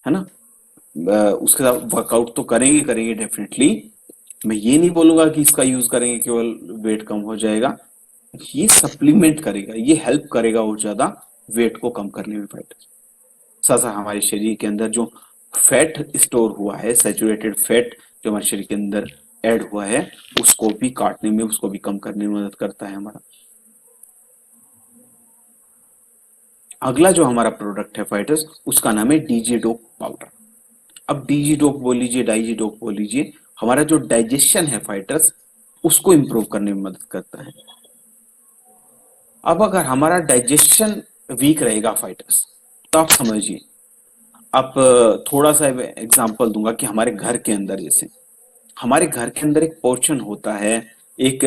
है ना। उसके साथ वर्कआउट तो करेंगे करेंगे डेफिनेटली। मैं ये नहीं बोलूंगा कि इसका यूज करेंगे केवल वेट कम हो जाएगा। ये सप्लीमेंट करेगा, ये हेल्प करेगा और ज्यादा वेट को कम करने में फाइटर। साथ साथ हमारे शरीर के अंदर जो फैट स्टोर हुआ है, सैचुरेटेड फैट जो हमारे शरीर के अंदर ऐड हुआ है, उसको भी काटने में, उसको भी कम करने में मदद करता है हमारा। अगला जो हमारा प्रोडक्ट है फाइटर्स, उसका नाम है डीजी डोप पाउडर। अब डीजी डोप बोल लीजिए, डाइजी डोप बोल लीजिए, हमारा जो डाइजेशन है फाइटर्स, उसको इंप्रूव करने में मदद करता है। अब अगर हमारा डाइजेशन वीक रहेगा फाइटर्स, तो आप समझिए, आप थोड़ा सा एग्जांपल दूंगा कि हमारे घर के अंदर, जैसे हमारे घर के अंदर एक पोर्शन होता है, एक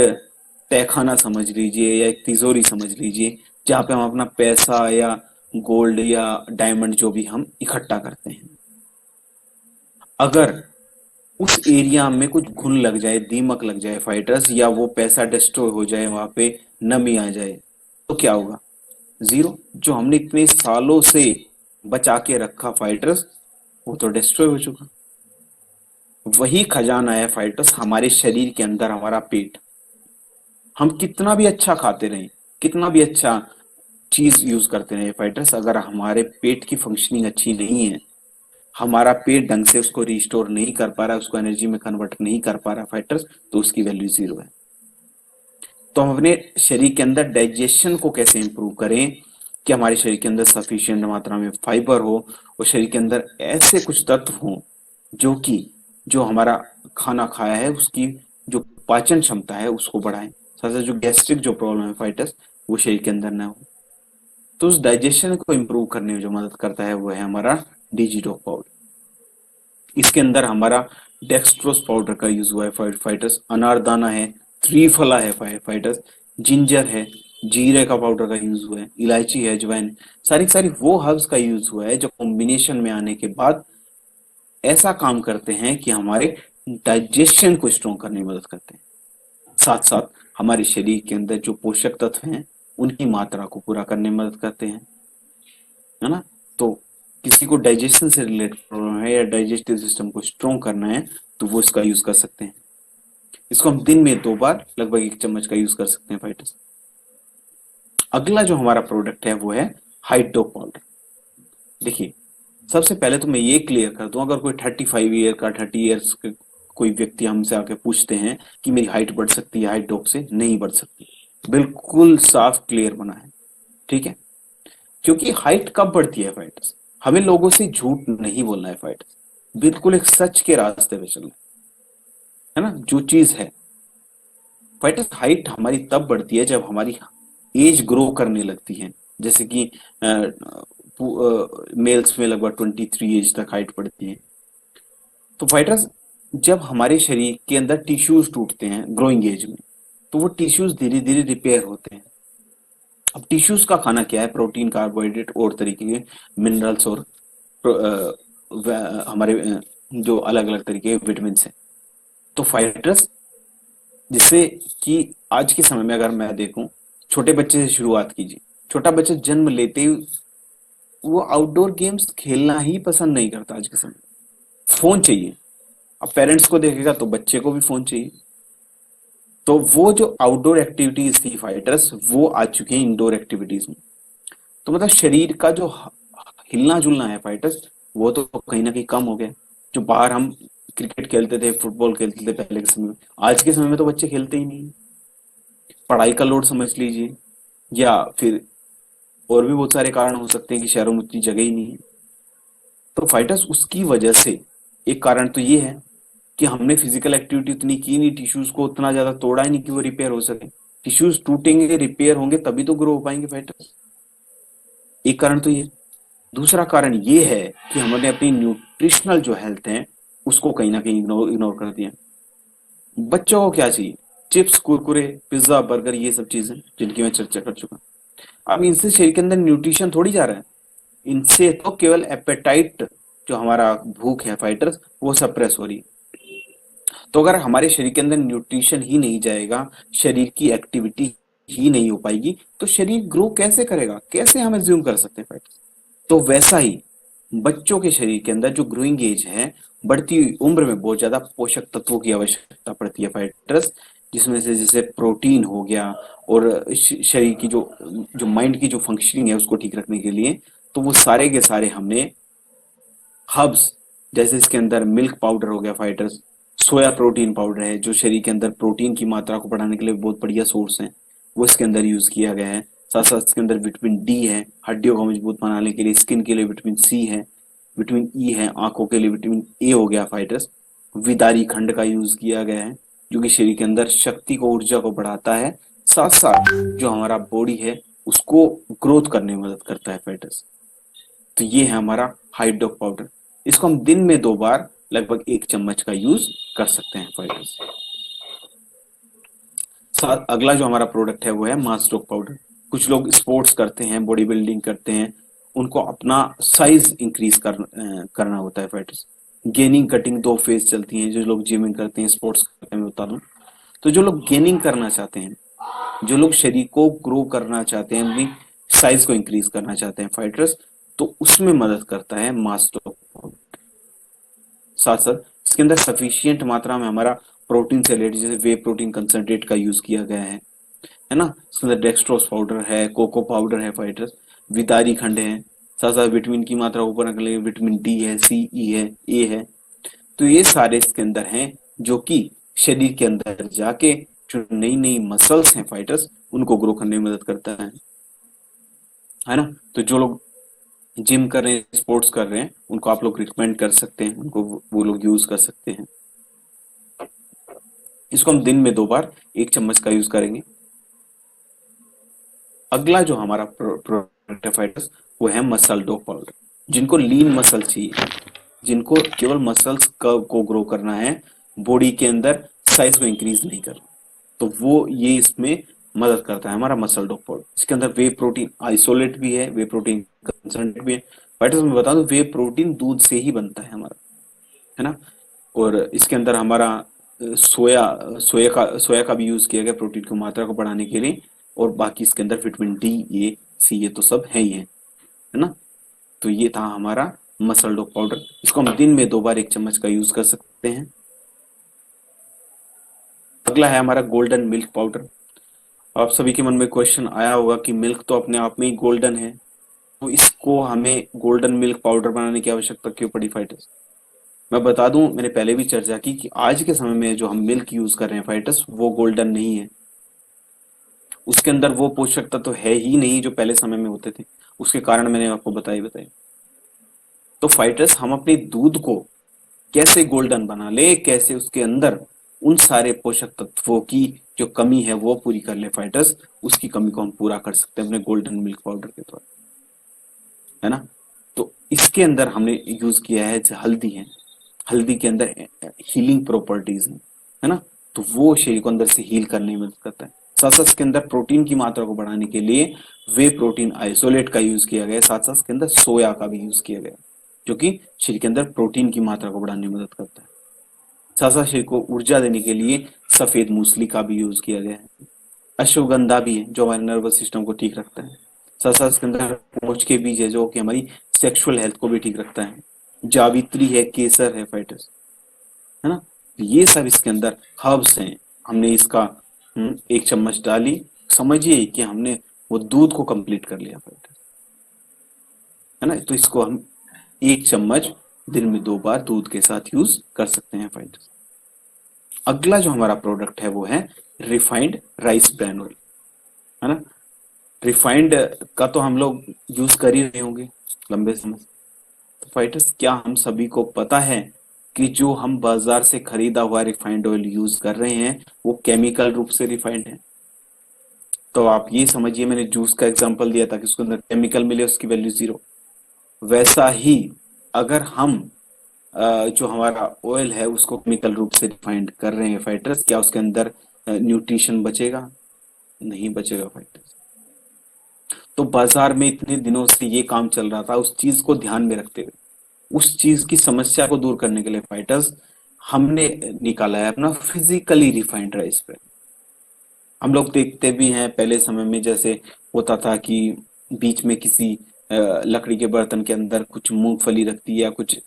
तहखाना समझ लीजिए या एक तिजोरी समझ लीजिए, जहाँ पे हम अपना पैसा या गोल्ड या डायमंड जो भी हम इकट्ठा करते हैं। अगर उस एरिया में कुछ घुन लग जाए, दीमक लग जाए फाइटर्स, या वो पैसा डिस्ट्रॉय हो जाए, वहां पे नमी आ जाए, तो क्या होगा? जीरो। जो हमने इतने सालों से बचा के रखा फाइटर्स, वो तो डिस्ट्रॉय हो चुका। वही खजाना है फाइटर्स हमारे शरीर के अंदर, हमारा पेट। हम कितना भी अच्छा खाते रहें, कितना भी अच्छा चीज यूज करते रहे फाइटर्स, अगर हमारे पेट की फंक्शनिंग अच्छी नहीं है, हमारा पेट ढंग से उसको रिस्टोर नहीं कर पा रहा, उसको एनर्जी में कन्वर्ट नहीं कर पा रहा फाइटर्स, तो उसकी वैल्यू जीरो है। तो हम अपने शरीर के अंदर डाइजेशन को कैसे इंप्रूव करें कि हमारे शरीर के अंदर सफिशिएंट मात्रा में फाइबर हो, और शरीर के अंदर ऐसे कुछ तत्व हों जो कि जो हमारा खाना खाया है उसकी जो पाचन क्षमता है उसको बढ़ाएं, साथ साथ जो गैस्ट्रिक जो प्रॉब्लम है फाइटर्स, वो शरीर के अंदर ना हो। तो उस डाइजेशन को इंप्रूव करने में जो मदद करता है वो है हमारा डिजिटो पाउडर। इसके अंदर हमारा डेक्सट्रोस पाउडर का यूज हुआ है फाइटर्स, अनारदाना है, त्रिफला है फाइटर्स, जिंजर है, जीरे का पाउडर का यूज हुआ है, इलायची है, अजवाइन, सारी सारी वो हर्ब्स का यूज हुआ है जो कॉम्बिनेशन में आने के बाद ऐसा काम करते हैं कि हमारे डाइजेशन को स्ट्रॉन्ग करने में मदद करते हैं। साथ साथ हमारे शरीर के अंदर जो पोषक तत्व हैं उनकी मात्रा को पूरा करने में मदद करते हैं, है ना। तो किसी को डाइजेशन से रिलेटेड प्रॉब्लम है या डाइजेस्टिव सिस्टम को स्ट्रॉन्ग करना है, तो वो इसका यूज कर सकते हैं। इसको हम दिन में 2 बार लगभग 1 चम्मच का यूज कर सकते हैं फाइटर्स। अगला जो हमारा प्रोडक्ट है वो है हाइड्रो पाउडर। देखिए, सबसे पहले तो मैं ये क्लियर कर दूं, अगर कोई 35 ईयर का 30 ईयर्स के कोई व्यक्ति हमसे आके पूछते हैं कि मेरी हाइट बढ़ सकती है हाइट डॉग से, नहीं बढ़ सकती। बिल्कुल साफ क्लियर बना है, ठीक है। क्योंकि हाइट कब बढ़ती है फाइटर्स, हमें लोगों से झूठ नहीं बोलना है फाइटर्स, बिल्कुल एक सच के रास्ते पे चलना है ना, जो चीज है। फाइटर्स हाइट हमारी तब बढ़ती है जब हमारी एज ग्रो करने लगती है। जैसे कि मेल्स में लगभग 23 एज तक हाइट बढ़ती है। तो फाइटर्स, जब हमारे शरीर के अंदर टिश्यूज टूटते हैं ग्रोइंग एज में, तो वो टिश्यूज धीरे धीरे रिपेयर होते हैं। अब टिश्यूज का खाना क्या है? प्रोटीन, कार्बोहाइड्रेट और तरीके के मिनरल्स और हमारे जो अलग अलग तरीके के विटामिन हैं। तो फाइटर्स, जिससे कि आज के समय में अगर मैं देखूं, छोटे बच्चे से शुरुआत कीजिए। छोटा बच्चा जन्म लेते ही वो आउटडोर गेम्स खेलना ही पसंद नहीं करता आज के समय में, फोन चाहिए। अब पेरेंट्स को देखेगा तो बच्चे को भी फोन चाहिए। तो वो जो आउटडोर एक्टिविटीज थी फाइटर्स, वो आ चुकी हैं इंडोर एक्टिविटीज में। तो मतलब शरीर का जो हिलना जुलना है फाइटर्स, वो तो कहीं ना कहीं कम हो गया। जो बाहर हम क्रिकेट खेलते थे, फुटबॉल खेलते थे पहले के समय में, आज के समय में तो बच्चे खेलते ही नहीं। पढ़ाई का लोड समझ लीजिए, या फिर और भी बहुत सारे कारण हो सकते हैं कि शहरों में उतनी जगह ही नहीं है। तो फाइटर्स, उसकी वजह से एक कारण तो ये है कि हमने फिजिकल एक्टिविटी उतनी की नहीं, टिश्यूज को उतना ज्यादा तोड़ा ही नहीं कि वो रिपेयर हो सके। टिश्यूज टूटेंगे, रिपेयर होंगे, तभी तो ग्रो हो पाएंगे फाइटर्स। एक कारण तो ये। दूसरा कारण ये है कि हमने अपनी न्यूट्रिशनल जो हेल्थ है उसको कहीं ना कहीं इग्नोर इग्नोर कर दिया। बच्चों को क्या चाहिए? चिप्स, कुरकुरे, पिज्जा, बर्गर, ये सब चीजें जिनकी मैं चर्चा कर चुका। अब इनसे शरीर के अंदर न्यूट्रिशन थोड़ी जा रहा है। इनसे तो केवल एपेटाइट, जो हमारा भूख है फाइटर्स, वो सप्रेस हो रही है। तो अगर हमारे शरीर के अंदर न्यूट्रिशन ही नहीं जाएगा, शरीर की एक्टिविटी ही नहीं हो पाएगी, तो शरीर ग्रो कैसे करेगा? कैसे हम एज्यूम कर सकते हैं फाइटर्स? तो वैसा ही बच्चों के शरीर के अंदर जो ग्रोइंग एज है, बढ़ती हुई उम्र में बहुत ज्यादा पोषक तत्वों की आवश्यकता पड़ती है फाइटर्स, जिसमें से जैसे प्रोटीन हो गया, और शरीर की जो जो माइंड की जो फंक्शनिंग है उसको ठीक रखने के लिए, तो वो सारे के सारे हमने हर्ब्स, जैसे इसके अंदर मिल्क पाउडर हो गया फाइटर्स, सोया प्रोटीन पाउडर है जो शरीर के अंदर प्रोटीन की मात्रा को बढ़ाने के लिए बहुत बढ़िया सोर्स है, वो इसके अंदर यूज किया गया है। साथ साथ इसके अंदर विटामिन डी है, हड्डियों को मजबूत बनाने के लिए, स्किन के लिए विटामिन सी है, विटामिन ई है, आंखों के लिए विटामिन ए हो गया फाइटर्स। विदारी खंड का यूज किया गया है जो कि शरीर के अंदर शक्ति को, ऊर्जा को बढ़ाता है, साथ साथ जो हमारा बॉडी है उसको ग्रोथ करने में मदद करता है फाइटर्स। तो ये है हमारा हाइड्रोक पाउडर। इसको हम दिन में 2 बार लगभग 1 चम्मच का यूज कर सकते हैं फाइटर्स। साथ अगला जो हमारा प्रोडक्ट है वो है मास्टोक पाउडर। कुछ लोग स्पोर्ट्स करते हैं, बॉडी बिल्डिंग करते हैं, उनको अपना साइज इंक्रीज करना होता है फाइटर्स। गेनिंग कटिंग 2 फेज चलती हैं। जो लोग जिमिंग करते हैं, स्पोर्ट्स करते हैं, मैं बता दूं, तो जो लोग गेनिंग करना चाहते हैं, जो लोग शरीर को ग्रो करना चाहते हैं, अपनी साइज को इंक्रीज करना चाहते हैं फाइटर्स, तो उसमें मदद करता है मास्टोक पाउडर। साथ साथ इसके अंदर सफिशियंट मात्रा में हमारा प्रोटीन से रिलेटेड जैसे वे प्रोटीन कंसंट्रेट का यूज किया गया है ना। इसके अंदर डेक्सट्रोस पाउडर है, कोको पाउडर है फाइटर्स, वितारी खंड है, साथ साथ विटामिन की मात्रा ऊपर रखने के लिए विटामिन डी है, सी, ई है, ए है। तो ये सारे इसके अंदर हैं जो कि शरीर के अंदर जाके जो नई नई मसल्स हैं फाइटर्स, उनको ग्रो करने में मदद करता है ना। तो जो लोग जिम कर रहे हैं, स्पोर्ट्स कर रहे हैं, उनको आप लोग रिकमेंड कर सकते हैं, उनको वो लोग यूज कर सकते हैं। इसको हम दिन में 2 बार 1 चम्मच का यूज करेंगे। अगला जो हमारा प्रोडक्ट है फाइटर्स, वो है मसल डोप पाउडर। जिनको लीन मसल चाहिए, जिनको केवल मसल्स को ग्रो करना है, बॉडी के अंदर साइज को इंक्रीज नहीं करना, तो वो ये इसमें मदद करता है हमारा मसल डोप पाउडर। इसके अंदर वे प्रोटीन आइसोलेट भी है, वे प्रोटीन कंसंट्रेट भी है। फाइटर्स में बता दूं, वे प्रोटीन दूध से ही बनता है हमारा, है ना। और इसके अंदर हमारा सोया का भी यूज किया गया प्रोटीन की मात्रा को बढ़ाने के लिए। और बाकी इसके अंदर विटामिन डी, ए, सी, ये तो सब है ही है ना। तो ये था हमारा मसल डॉग पाउडर। इसको हम दिन में 2 बार 1 चम्मच का यूज कर सकते हैं। अगला है हमारा गोल्डन मिल्क पाउडर। आप सभी के मन में क्वेश्चन आया होगा कि मिल्क तो अपने आप में ही गोल्डन है, तो इसको हमें गोल्डन मिल्क पाउडर बनाने की आवश्यकता क्यों पड़ी फाइटर्स। मैं बता दूं, मैंने पहले भी चर्चा की कि आज के समय में जो हम मिल्क यूज कर रहे हैं फाइटर्स, वो गोल्डन नहीं है। उसके अंदर वो पोषक तत्व तो है ही नहीं जो पहले समय में होते थे। उसके कारण मैंने आपको बताए। तो फाइटर्स, हम अपने दूध को कैसे गोल्डन बना ले, कैसे उसके अंदर उन सारे पोषक तत्वों की जो कमी है वो पूरी कर ले फाइटर्स, उसकी कमी को हम पूरा कर सकते हैं अपने गोल्डन मिल्क पाउडर के द्वारा, है ना। तो इसके अंदर हमने यूज किया है हल्दी है। हल्दी के अंदर हीलिंग प्रॉपर्टीज है ना। तो वो शरीर को अंदर से हील करने में मदद करता है। साथ साथ इसके अंदर प्रोटीन की मात्रा को बढ़ाने के लिए वे प्रोटीन आइसोलेट का यूज किया गया है। साथ साथ इसके अंदर सोया का भी यूज किया गया है जो कि शरीर के अंदर प्रोटीन की मात्रा को बढ़ाने में मदद करता है। साथ साथ शरीर को ऊर्जा देने के लिए सफेद मूसली का भी यूज किया गया है। अश्वगंधा भी है जो हमारे नर्वस सिस्टम को ठीक रखता है। साथ साथ इसके अंदर मोच के बीज है जो कि हमारी सेक्सुअल हेल्थ को भी ठीक रखता है। जावित्री है, केसर है फाइटर्स, है ना। ये सब इसके अंदर हर्ब्स हैं। हमने इसका 1 चम्मच डाली, समझिए कि हमने वो दूध को कंप्लीट कर लिया फाइटर्स, है ना। तो इसको हम 1 चम्मच दिन में 2 बार दूध के साथ यूज कर सकते हैं फाइटर्स। अगला जो हमारा प्रोडक्ट है वो है रिफाइंड राइस ब्रैन ऑयल, है ना। रिफाइंड का तो हम लोग यूज कर ही रहे होंगे लंबे समय से। तो फाइटर्स, क्या हम सभी को पता है कि जो हम बाजार से खरीदा हुआ रिफाइंड ऑयल यूज कर रहे हैं वो केमिकल रूप से रिफाइंड है। तो आप ये समझिए, मैंने जूस का एग्जांपल दिया था कि उसके अंदर केमिकल मिले, उसकी वैल्यू 0। वैसा ही अगर हम जो हमारा ऑयल है उसको केमिकल रूप से रिफाइंड कर रहे हैं फाइटर्स, क्या उसके अंदर न्यूट्रिशन बचेगा? नहीं बचेगा फाइटर्स। तो बाजार में इतने दिनों से ये काम चल रहा था, उस चीज को ध्यान में रखते हुए, उस चीज की समस्या को दूर करने के लिए फाइटर्स, हमने निकाला है अपना फिजिकली रिफाइंड राइस ब्रेन। हम लोग देखते भी हैं पहले समय में जैसे होता था कि बीच में किसी लकड़ी के बर्तन के अंदर कुछ मूंगफली रखती या कुछ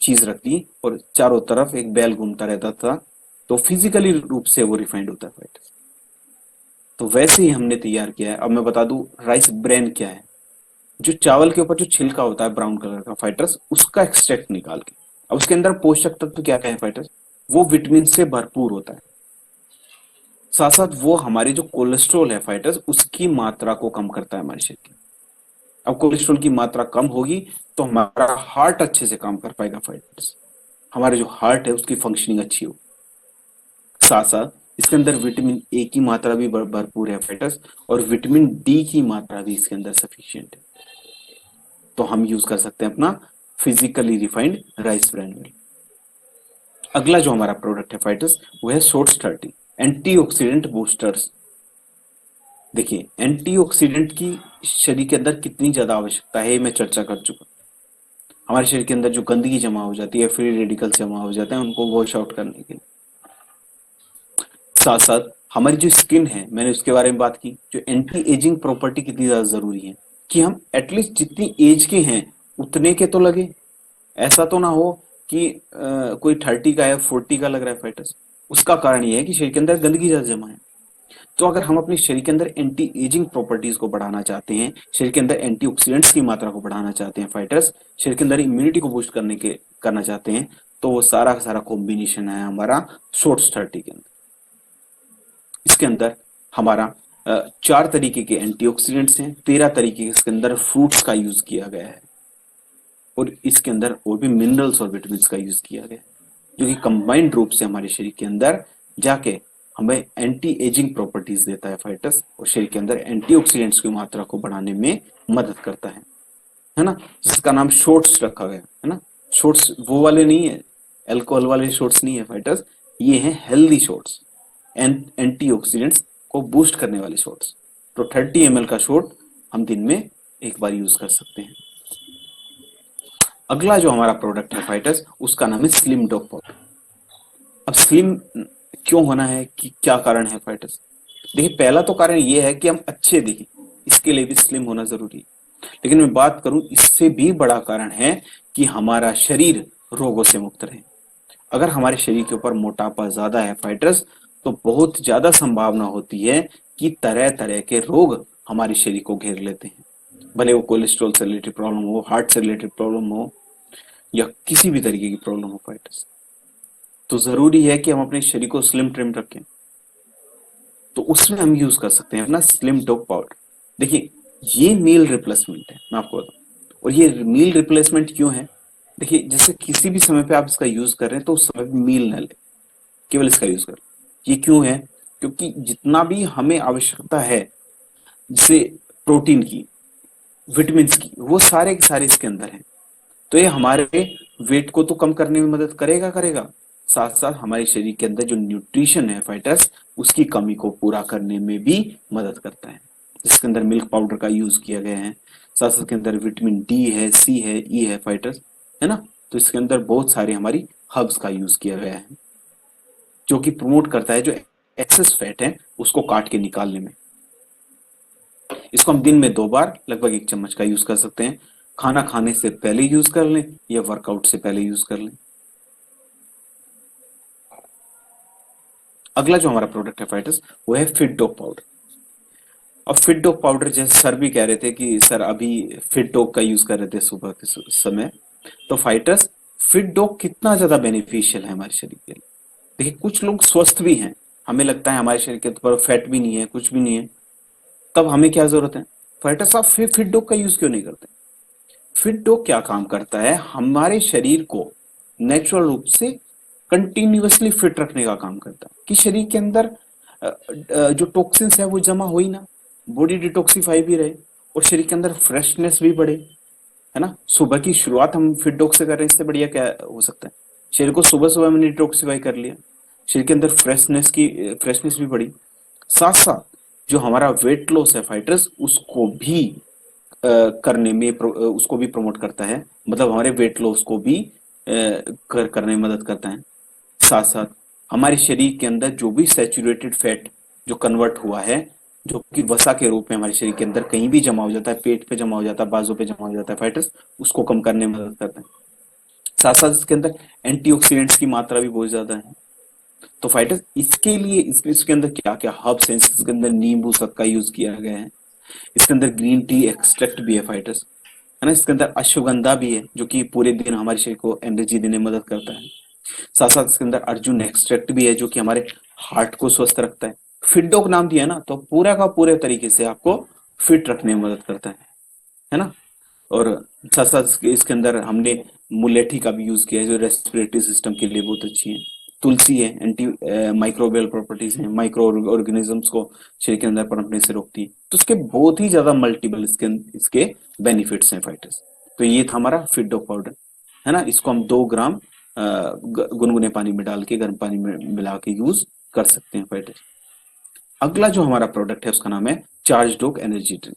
चीज रखती और चारों तरफ एक बैल घूमता रहता था, तो फिजिकली रूप से वो रिफाइंड होता है फाइटर्स। तो वैसे ही हमने तैयार किया है। अब मैं बता दूं राइस ब्रेन क्या है। जो चावल के ऊपर जो छिलका होता है ब्राउन कलर का फाइटर्स, उसका एक्सट्रैक्ट निकाल के, अब उसके अंदर पोषक तत्व क्या क्या है फाइटर्स, वो विटामिन से भरपूर होता है। साथ साथ वो हमारी जो कोलेस्ट्रॉल है फाइटर्स, उसकी मात्रा को कम करता है हमारे शरीर के। अब कोलेस्ट्रॉल की मात्रा कम होगी तो हमारा हार्ट अच्छे से काम कर पाएगा फाइटर्स, हमारे जो हार्ट है उसकी फंक्शनिंग अच्छी हो। साथ साथ इसके अंदर विटामिन ए की मात्रा भी भरपूर है फाइटर्स, और विटामिन डी की मात्रा भी इसके अंदर सफिशियंट है। तो हम यूज कर सकते हैं अपना physically refined rice bran oil. अगला जो हमारा प्रोडक्ट है फाइटर्स, वो है सोर्स 30 एंटीऑक्सीडेंट बूस्टर्स। देखिए एंटीऑक्सीडेंट की शरीर के अंदर कितनी ज्यादा आवश्यकता है मैं चर्चा कर चुका। हमारे शरीर के अंदर जो गंदगी जमा हो जाती है, फ्री रेडिकल्स जमा हो जाते हैं, उनको वॉश आउट करने के लिए। साथ साथ हमारी जो स्किन है, मैंने उसके बारे में बात की, जो एंटी एजिंग प्रॉपर्टी कितनी ज्यादा जरूरी है कि हम एटलीस्ट जितनी एज के हैं उतने के तो लगे। ऐसा तो ना हो कि कोई 30 का है 40 का लग रहा है फाइटर्स। उसका कारण यह है कि शरीर के अंदर गंदगी ज्यादा जमा है। तो अगर हम अपने शरीर के अंदर एंटी एजिंग प्रॉपर्टीज को बढ़ाना चाहते हैं, शरीर के अंदर एंटीऑक्सीडेंट्स की मात्रा को बढ़ाना चाहते हैं फाइटर्स, शरीर के अंदर इम्यूनिटी को बूस्ट करना चाहते हैं, तो वो सारा का सारा कॉम्बिनेशन है हमारा सोर्स 30 के अंदर। इसके अंदर हमारा 4 तरीके के एंटीऑक्सीडेंट्स हैं, 13 तरीके के इसके अंदर फ्रूट्स का यूज किया गया है, और इसके अंदर और भी मिनरल्स और विटामिन का यूज किया गया है, जो कि कंबाइंड रूप से हमारे शरीर के अंदर जाके हमें एंटी एजिंग प्रॉपर्टीज देता है फाइटर्स, और शरीर के अंदर एंटीऑक्सीडेंट्स की मात्रा को बढ़ाने में मदद करता है ना। जिसका नाम शॉर्ट्स रखा गया है ना। शॉर्ट्स वो वाले नहीं है, अल्कोहल वाले शॉर्ट्स नहीं है फाइटर्स, ये हैं हेल्दी शॉर्ट्स, एंटीऑक्सीडेंट्स को बूस्ट करने वाले शॉर्ट्स। तो 30 ml का शॉर्ट हम दिन में एक बार यूज कर सकते हैं। अगला जो हमारा प्रोडक्ट है फाइटर्स, उसका नाम है स्लिम डॉग पाउडर। अब स्लिम क्यों होना है, कि क्या कारण है फाइटर्स। देखिए पहला तो कारण ये है कि हम अच्छे दिखें, इसके लिए भी स्लिम होना जरूरी है। लेकिन मैं बात करूं इससे भी बड़ा कारण है कि हमारा शरीर रोगों से मुक्त रहे। अगर हमारे शरीर के ऊपर मोटापा ज्यादा है फाइटर्स, तो बहुत ज्यादा संभावना होती है कि तरह तरह के रोग हमारे शरीर को घेर लेते हैं। भले वो कोलेस्ट्रॉल से रिलेटेड प्रॉब्लम हो, हार्ट से रिलेटेड प्रॉब्लम हो, या किसी भी तरीके की प्रॉब्लम हो फाइटर्स। तो जरूरी है कि हम अपने शरीर को स्लिम ट्रिम रखें। तो उसमें हम यूज कर सकते हैं अपना स्लिम डॉग पाउडर। देखिए ये मील रिप्लेसमेंट है, मैं आपको बताऊं। और ये मील रिप्लेसमेंट क्यों है, देखिए जैसे किसी भी समय पे आप इसका यूज कर रहे हैं तो उस समय पे मील न ले, केवल इसका यूज करें। ये क्यों है, क्योंकि जितना भी हमें आवश्यकता है, जैसे प्रोटीन की, विटामिन की, वो सारे के सारे इसके अंदर हैं। तो ये हमारे वेट को तो कम करने में मदद करेगा, साथ साथ हमारे शरीर के अंदर जो न्यूट्रिशन है फाइटर्स, उसकी कमी को पूरा करने में भी मदद करता है। जिसके अंदर मिल्क पाउडर का यूज किया गया है, साथ साथ के अंदर विटामिन डी है, सी है, ई है फाइटर्स, है ना। तो इसके अंदर बहुत सारी हमारी हर्ब्स का यूज किया गया है, जो कि प्रमोट करता है जो एक्सेस फैट है उसको काट के निकालने में। इसको हम दिन में 2 बार लगभग 1 चम्मच का यूज कर सकते हैं। खाना खाने से पहले यूज कर लें या वर्कआउट से पहले यूज कर लें। अगला जो हमारा प्रोडक्ट है फाइटर्स, वो है फिट डॉग पाउडर। अब फिट डॉग पाउडर, जैसे सर भी कह रहे थे कि सर अभी फिट डॉग का यूज कर रहे थे सुबह के समय, तो फाइटर्स फिट डॉग कितना ज्यादा बेनिफिशियल है हमारे शरीर के लिए। देखिए कुछ लोग स्वस्थ भी हैं, हमें लगता है हमारे शरीर के ऊपर फैट भी नहीं है, कुछ भी नहीं है, तब हमें क्या जरूरत है, फाइटर्स आप फिर फिट डॉग का यूज क्यों नहीं करते। फिट डॉग क्या काम करता है, हमारे शरीर को नेचुरल रूप से कंटिन्यूअसली फिट रखने का काम करता है, कि शरीर के अंदर जो टॉक्सिन्स है वो जमा हो ही ना, बॉडी डिटॉक्सिफाई भी रहे, और शरीर के अंदर फ्रेशनेस भी बढ़े, है ना। सुबह की शुरुआत हम फिट डॉग से कर रहे हैं, इससे बढ़िया क्या हो सकता है। शरीर को सुबह सुबह मैंने डिटॉक्सिफाई कर लिया, शरीर के अंदर फ्रेशनेस भी बढ़ी। साथ साथ जो हमारा वेट लॉस है फाइटर्स, उसको भी करने में उसको भी प्रमोट करता है, मतलब हमारे वेट लॉस को भी करने में मदद करता है। साथ साथ हमारे शरीर के अंदर जो भी सैचुरेटेड फैट जो कन्वर्ट हुआ है, जो कि वसा के रूप में हमारे शरीर के अंदर कहीं भी जमा हो जाता है, पेट पे जमा हो जाता है, बाजू पे जमा हो जाता है फाइटर्स, उसको कम करने में मदद करता है। साथ साथ इसके अंदर एंटीऑक्सीडेंट्स की मात्रा भी बहुत ज्यादा है। तो फाइटर्स इसके लिए इसके अंदर क्या क्या हर्ब्स हैं, इसके अंदर नींबू शक्कर का यूज किया गया है, इसके अंदर ग्रीन टी एक्सट्रैक्ट भी है फाइटर्स, है ना। इसके अंदर अश्वगंधा भी है जो कि पूरे दिन हमारे शरीर को एनर्जी देने में मदद करता है। साथ साथ इसके अंदर अर्जुन एक्सट्रैक्ट भी है जो कि हमारे हार्ट को स्वस्थ रखता है। फिटडॉक नाम दिया है ना, तो पूरा का पूरे तरीके से आपको फिट रखने में मदद करता है ना। और साथ साथ इसके अंदर हमने मुलेठी का भी यूज किया है जो रेस्पिरेटरी सिस्टम के लिए बहुत अच्छी है। तुलसी है, एंटी माइक्रोबियल प्रॉपर्टीज है, माइक्रो ऑर्गेनिजम्स को शरीर के अंदर पनपने से रोकती है। तो इसके बहुत ही ज्यादा मल्टीपल इसके बेनिफिट्स हैं फाइटर्स। तो ये था हमारा फिटडॉक पाउडर, है ना। इसको हम 2 ग्राम गुनगुने पानी में डाल के, गर्म पानी में मिला के यूज कर सकते हैं फाइटर्स। अगला जो हमारा प्रोडक्ट है उसका नाम है चार्ज डॉग एनर्जी ड्रिंक।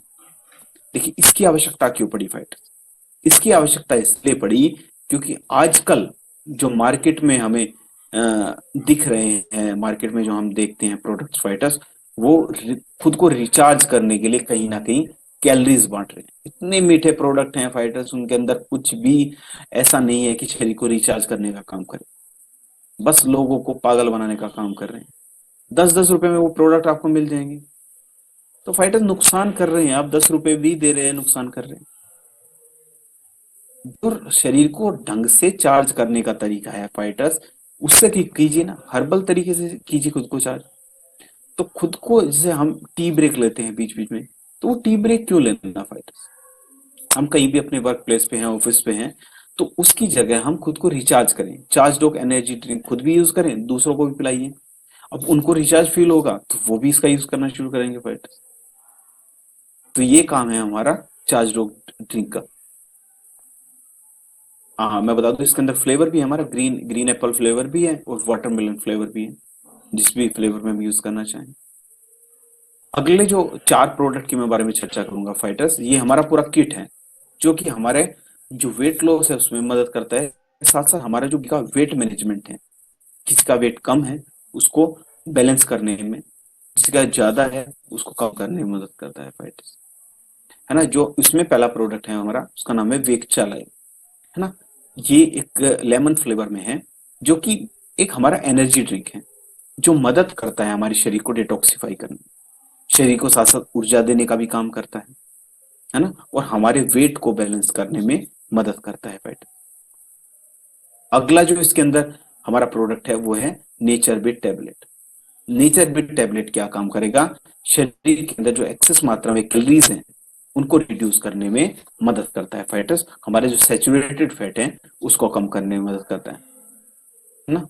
देखिए इसकी आवश्यकता क्यों पड़ी फाइटर्स? इसकी आवश्यकता इसलिए पड़ी क्योंकि आजकल जो मार्केट में हमें दिख रहे हैं, मार्केट में जो हम देखते हैं प्रोडक्ट्स फाइटर्स, वो खुद को रिचार्ज करने के लिए कहीं ना कहीं कैलोरीज बांट रहे हैं। इतने मीठे प्रोडक्ट हैं फाइटर्स, उनके अंदर कुछ भी ऐसा नहीं है कि शरीर को रिचार्ज करने का काम करे, बस लोगों को पागल बनाने का काम कर रहे हैं। 10-10 रुपए में वो प्रोडक्ट आपको मिल जाएंगे। तो फाइटर्स नुकसान कर रहे हैं, आप 10 रुपए भी दे रहे हैं, नुकसान कर रहे हैं। जो शरीर को ढंग से चार्ज करने का तरीका है फाइटर्स, उससे कीजिए ना, हर्बल तरीके से कीजिए खुद को चार्ज। तो खुद को, जैसे हम टी ब्रेक लेते हैं बीच बीच में, तो वो टी ब्रेक क्यों लेना फाइटर्स? हम कहीं भी अपने वर्क प्लेस पे हैं, ऑफिस पे हैं, तो उसकी जगह हम खुद को रिचार्ज करें। चार्ज डॉग एनर्जी ड्रिंक खुद भी यूज करें, दूसरों को भी पिलाइए। अब उनको रिचार्ज फील होगा तो वो भी इसका यूज करना शुरू करेंगे फाइटर्स। तो ये काम है हमारा चार्ज डॉग ड्रिंक का। हाँ, मैं बता दूं इसके अंदर फ्लेवर भी है हमारा, ग्रीन ग्रीन एप्पल फ्लेवर भी है और वाटरमेलन फ्लेवर भी है, जिस भी फ्लेवर में हम यूज करना चाहें। अगले जो 4 प्रोडक्ट की मैं बारे में चर्चा करूंगा फाइटर्स, ये हमारा पूरा किट है जो कि हमारे जो वेट लॉस है उसमें मदद करता है। साथ साथ हमारा जो का वेट मैनेजमेंट है, किसका वेट कम है उसको बैलेंस करने में, जिसका ज्यादा है उसको कम करने में मदद करता है फाइटर्स, है ना। जो इसमें पहला प्रोडक्ट है हमारा, उसका नाम है वेकचा लाइव, है ना। ये एक लेमन फ्लेवर में है, जो कि एक हमारा एनर्जी ड्रिंक है जो मदद करता है हमारे शरीर को डिटॉक्सिफाई करने में, शरीर को साथ साथ ऊर्जा देने का भी काम करता है ना, और हमारे वेट को बैलेंस करने में मदद करता है फाइटर। अगला जो इसके अंदर हमारा प्रोडक्ट है वो है nature bit tablet. Nature bit tablet क्या काम करेगा? शरीर के अंदर जो एक्सेस मात्रा में कैलोरीज हैं उनको रिड्यूस करने में मदद करता है फाइटर्स। हमारे जो सैचुरेटेड फैट है उसको कम करने में मदद करता है ना।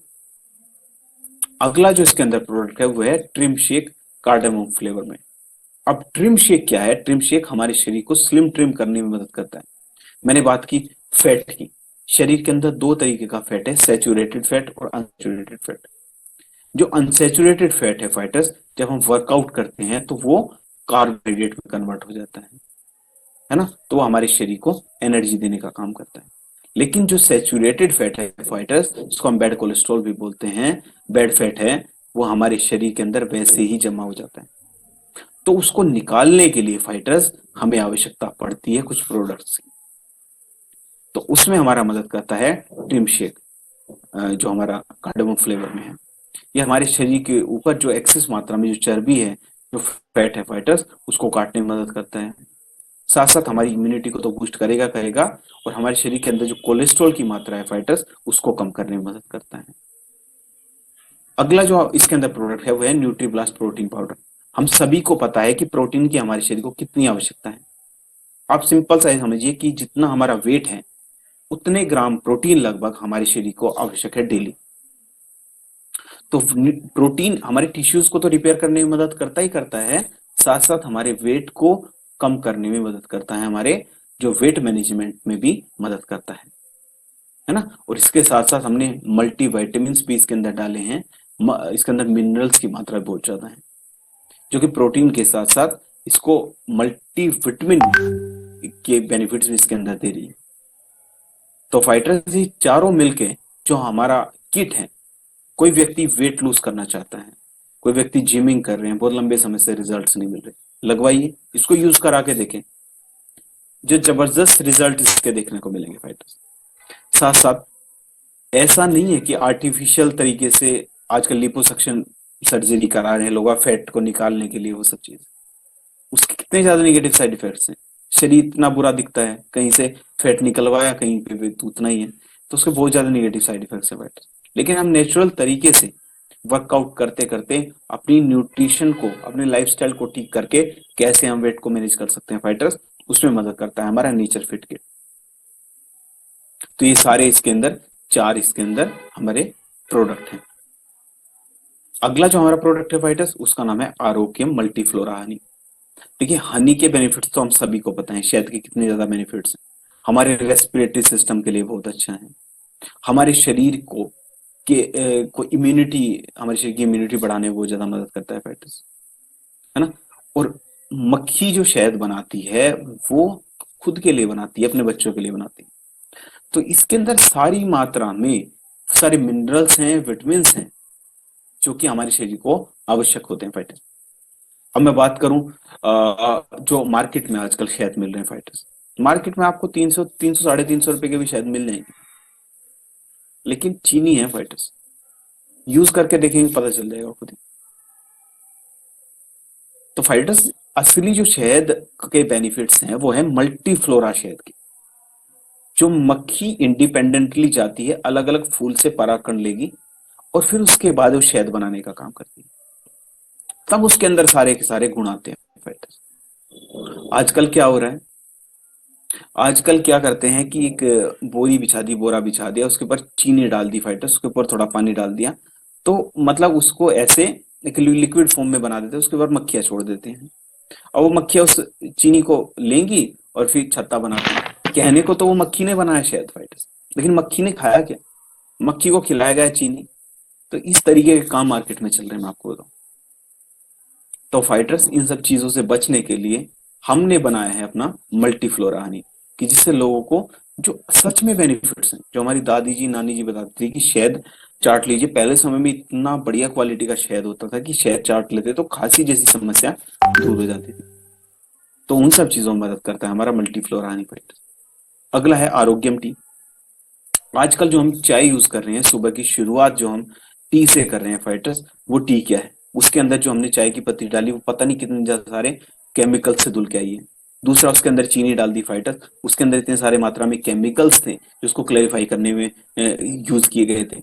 अगला जो इसके अंदर प्रोडक्ट है वो है ट्रिम शेक कार्डामोम फ्लेवर में। अब ट्रिम शेक क्या है? ट्रिम शेक हमारे शरीर को स्लिम ट्रिम करने में मदद करता है। मैंने बात की फैट की, शरीर के अंदर 2 तरीके का फैट है, सैचुरेटेड फैट और अनसैचुरेटेड फैट। जो अनसैचुरेटेड फैट है फाइटर्स, जब हम वर्कआउट करते हैं तो वो कार्बोहाइड्रेट में कन्वर्ट हो जाता है ना, तो वो हमारे शरीर को एनर्जी देने का काम करता है। लेकिन जो सैचुरेटेड फैट है फाइटर्स, जिसको हम बैड कोलेस्ट्रॉल भी बोलते हैं, बैड फैट है, वो हमारे शरीर के अंदर वैसे ही जमा हो जाता है। तो उसको निकालने के लिए फाइटर्स हमें आवश्यकता पड़ती है कुछ प्रोडक्ट्स की। तो उसमें हमारा मदद करता है ट्रिम शेक, जो हमारा कार्डामम फ्लेवर में है। ये हमारे शरीर के ऊपर जो एक्सेस मात्रा में जो चर्बी है, जो फैट है फाइटर्स, उसको काटने में मदद करता है। साथ साथ हमारी इम्यूनिटी को तो बूस्ट करेगा करेगा, और हमारे शरीर के अंदर जो कोलेस्ट्रॉल की मात्रा है फाइटर्स, उसको कम करने में मदद करता है। अगला जो इसके अंदर प्रोडक्ट है वो है न्यूट्रीब्लास्ट प्रोटीन पाउडर। हम सभी को पता है कि प्रोटीन की हमारे शरीर को कितनी आवश्यकता है। आप सिंपल सा समझिए कि जितना हमारा वेट है उतने ग्राम प्रोटीन लगभग हमारे शरीर को आवश्यक है डेली। तो प्रोटीन हमारे टिश्यूज को तो रिपेयर करने में मदद करता ही करता है, साथ साथ हमारे वेट को कम करने में मदद करता है, हमारे जो वेट मैनेजमेंट में भी मदद करता है ना। और इसके साथ साथ हमने मल्टी वाइटामिन भी इसके अंदर डाले हैं। इसके अंदर मिनरल्स की मात्रा बहुत ज्यादा है, जो कि प्रोटीन के साथ साथ इसको मल्टी विटामिन के बेनिफिट्स भी इसके अंदर दे रही है। तो फाइटर्स ये चारों मिलके जो हमारा किट है, कोई व्यक्ति वेट लूज करना चाहता है, कोई व्यक्ति जिमिंग कर रहे हैं, बहुत लंबे समय से रिजल्ट्स नहीं मिल रहे, लगवाइए, इसको यूज करा के देखें, जो जबरदस्त रिजल्ट इसके देखने को मिलेंगे फाइटर्स। साथ साथ ऐसा नहीं है कि आर्टिफिशियल तरीके से आजकल लिपोसक्शन सर्जरी करा रहे हैं लोग फैट को निकालने के लिए, वो सब चीज, उसके कितने ज्यादा नेगेटिव साइड इफेक्ट्स हैं। शरीर इतना बुरा दिखता है, कहीं से फैट निकलवाया, कहीं पे भी तो उतना ही है, तो उसके बहुत ज्यादा नेगेटिव साइड इफेक्ट्स है फाइटर्स। लेकिन हम नेचुरल तरीके से वर्कआउट करते करते अपनी न्यूट्रिशन को, अपने लाइफस्टाइल को ठीक करके कैसे हम वेट को मैनेज कर सकते हैं फाइटर्स, उसमें मदद करता है हमारा नेचर फिट किट। तो ये सारे इसके अंदर, चार इसके अंदर हमारे प्रोडक्ट हैं। अगला जो हमारा प्रोडक्ट है फाइटर्स, उसका नाम है आरोग्यम मल्टीफ्लोरा हनी। देखिए, हनी के बेनिफिट्स तो हम सभी को पता है, शहद के कितने ज्यादा बेनिफिट्स हैं। हमारे रेस्पिरेटरी सिस्टम के लिए बहुत अच्छा है, हमारे शरीर को को इम्यूनिटी, हमारे शरीर की इम्यूनिटी बढ़ाने में बहुत ज्यादा मदद करता है फाइटर्स, है ना। और मक्खी जो शहद बनाती है, वो खुद के लिए बनाती है, अपने बच्चों के लिए बनाती है। तो इसके अंदर सारी मात्रा में सारे मिनरल्स हैं, विटामिन हैं, जो कि हमारे शरीर को आवश्यक होते हैं फाइटर्स। अब मैं बात करूं जो मार्केट में आजकल शहद मिल रहे हैं फाइटर्स, मार्केट में आपको 300 350 रुपए के भी शहद मिल जाएंगे, लेकिन चीनी है फाइटर्स, यूज करके देखेंगे पता चल जाएगा खुद ही। तो फाइटर्स, असली जो शहद के बेनिफिट्स हैं वो है मल्टीफ्लोरा शहद के। जो मक्खी इंडिपेंडेंटली जाती है, अलग अलग फूल से परागकण लेगी और फिर उसके बाद वो शहद बनाने का काम करती है, तब उसके अंदर सारे के सारे गुण आते हैं फाइटर्स। आजकल क्या हो रहा है, आजकल क्या करते हैं कि एक बोरी बिछा दी, बोरा बिछा दिया, उसके ऊपर चीनी डाल दी फाइटर्स, उसके ऊपर थोड़ा पानी डाल दिया, तो मतलब उसको ऐसे एक लिक्विड फॉर्म में बना देते हैं, उसके ऊपर मक्खियां छोड़ देते हैं, और वो मक्खियां उस चीनी को लेंगी और फिर छत्ता बनाती हैं। कहने को तो वो मक्खी ने बनाया शायद फाइटर्स, लेकिन मक्खी ने खाया क्या, मक्खी को खिलाया गया चीनी। तो इस तरीके के काम मार्केट में चल रहे हैं, मैं आपको बताऊं। तो फाइटर्स, इन सब चीजों से बचने के लिए हमने बनाया है अपना मल्टीफ्लोरा हनी, कि जिससे लोगों को जो सच में बेनिफिट्स हैं, जो हमारी दादी जी नानी जी बताती थी कि शहद चाट लीजिए, पहले समय में इतना बढ़िया क्वालिटी का शहद होता था कि शहद चाट लेते तो खांसी जैसी समस्या दूर हो जाती थी। तो उन सब चीजों में मदद करता है हमारा मल्टीफ्लोरा हनी फाइटर्स। अगला है आरोग्यम टी। आजकल जो हम चाय यूज कर रहे हैं, सुबह की शुरुआत जो हम टी से कर रहे हैं फाइटर्स, वो टी क्या है, उसके अंदर जो हमने चाय की पत्ती डाली, वो पता नहीं कितने ज्यादा सारे केमिकल से धुल के आई है। दूसरा, उसके अंदर चीनी डाल दी फाइटर्स, उसके अंदर इतने सारे मात्रा में केमिकल्स थे जो उसको क्लेरिफाई करने में यूज किए गए थे।